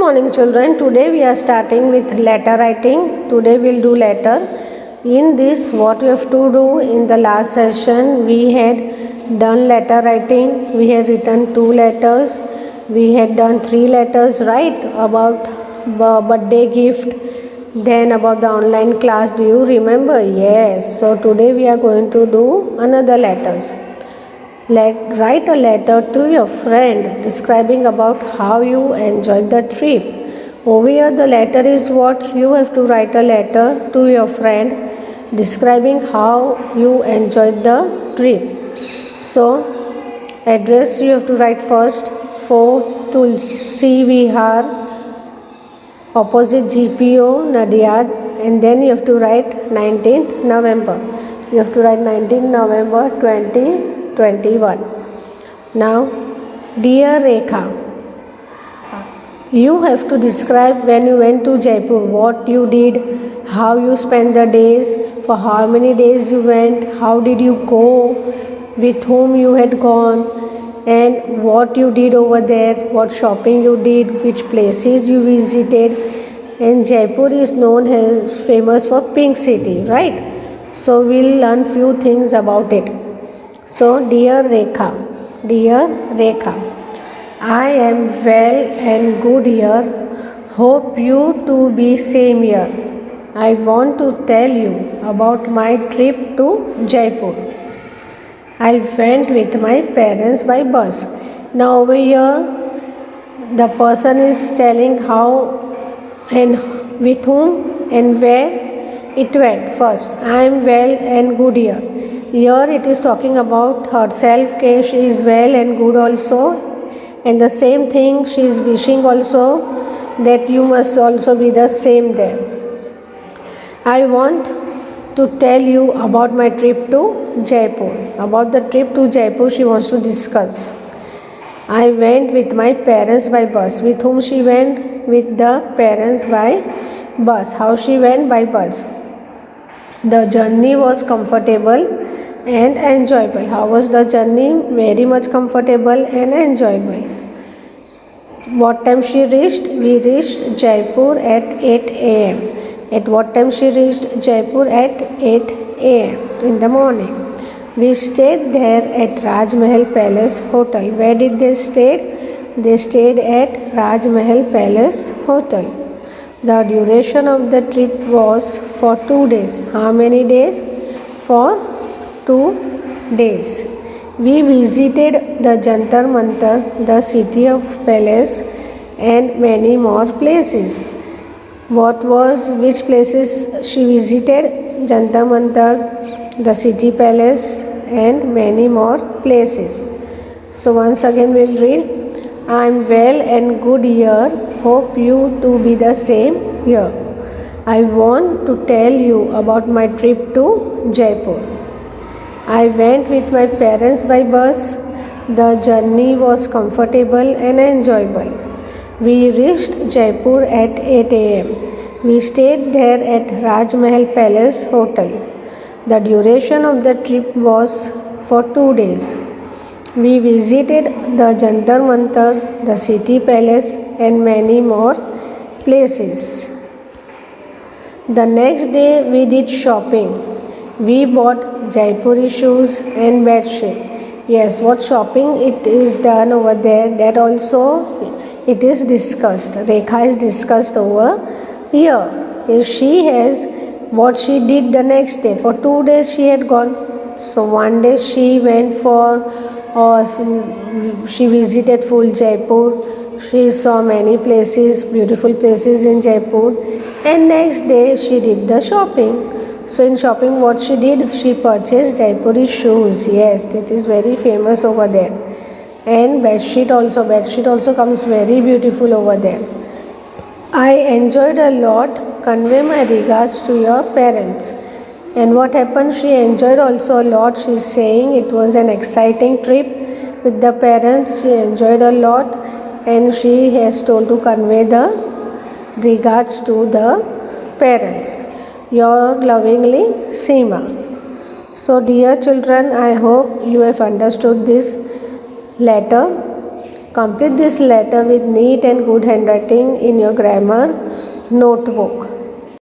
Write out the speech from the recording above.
morning children. Today we are starting with letter writing. Today we'll do letter. In this what we have to do, in the last session we had done letter writing. We had written 2 letters. We had done 3 letters, right? About birthday gift, then about the online class. Do you remember? Yes. So today we are going to do another letters. Write a letter to your friend describing about how you enjoyed the trip. Over here the letter is what you have to write a letter to your friend describing how you enjoyed the trip. So address you have to write first, 4 Tulsi Vihar, opposite GPO Nadiad, and then you have to write 19th November. You have to write 19th November 2021. Now, dear Rekha, you have to describe when you went to Jaipur, what you did, how you spent the days, for how many days you went, how did you go, with whom you had gone, and what you did over there, what shopping you did, which places you visited. And Jaipur is known as famous for Pink City, right? So we'll learn few things about it. So dear Rekha, I am well and good here. Hope you too be same here. I want to tell you about my trip to Jaipur. I went with my parents by bus. Now over here the person is telling how and with whom and where it went. First, I am well and good here. Here it is talking about herself, she is well and good also, and the same thing she is wishing also that you must also be the same there. I want to tell you about my trip to Jaipur. About the trip to Jaipur she wants to discuss. I went with my parents by bus. With whom she went? With the parents by bus. How she went? By bus. The journey was comfortable and enjoyable. How was the journey? Very much comfortable and enjoyable. What time she reached? We reached Jaipur at 8 a.m. At what time she reached Jaipur? At 8 a.m. in the morning. We stayed there at Raj Mahal Palace Hotel. Where did they stay? They stayed at Raj Mahal Palace Hotel. The duration of the trip was for 2 days. How many days? For 2 days. We visited the Jantar Mantar, the city of palace, and many more places. Which places she visited? Jantar Mantar, the city palace, and many more places. So once again we'll read. I am well and good here. Hope you too be the same here. I want to tell you about my trip to Jaipur. I went with my parents by bus. The journey was comfortable and enjoyable. We reached Jaipur at 8 a.m. We stayed there at Raj Mahal Palace Hotel. The duration of the trip was for 2 days. We visited the Jantar Mantar, the city palace, and many more places. The next day we did shopping. We bought Jaipuri shoes and bedsheet. Yes, what shopping it is done over there, that also it is discussed. Rekha is discussed over here. If she has what she did the next day. For 2 days she had gone. So one day she went she visited full Jaipur. She saw many places, beautiful places in Jaipur. And next day she did the shopping. So in shopping what she did? She purchased Jaipuri shoes. Yes, it is very famous over there. And bedsheet also comes very beautiful over there. I enjoyed a lot. Convey my regards to your parents. And what happened? She enjoyed also a lot. She is saying it was an exciting trip with the parents. She enjoyed a lot and she has told to convey the regards to the parents. Your lovingly, Seema. So dear children, I hope you have understood this letter Complete this letter with neat and good handwriting in your grammar notebook.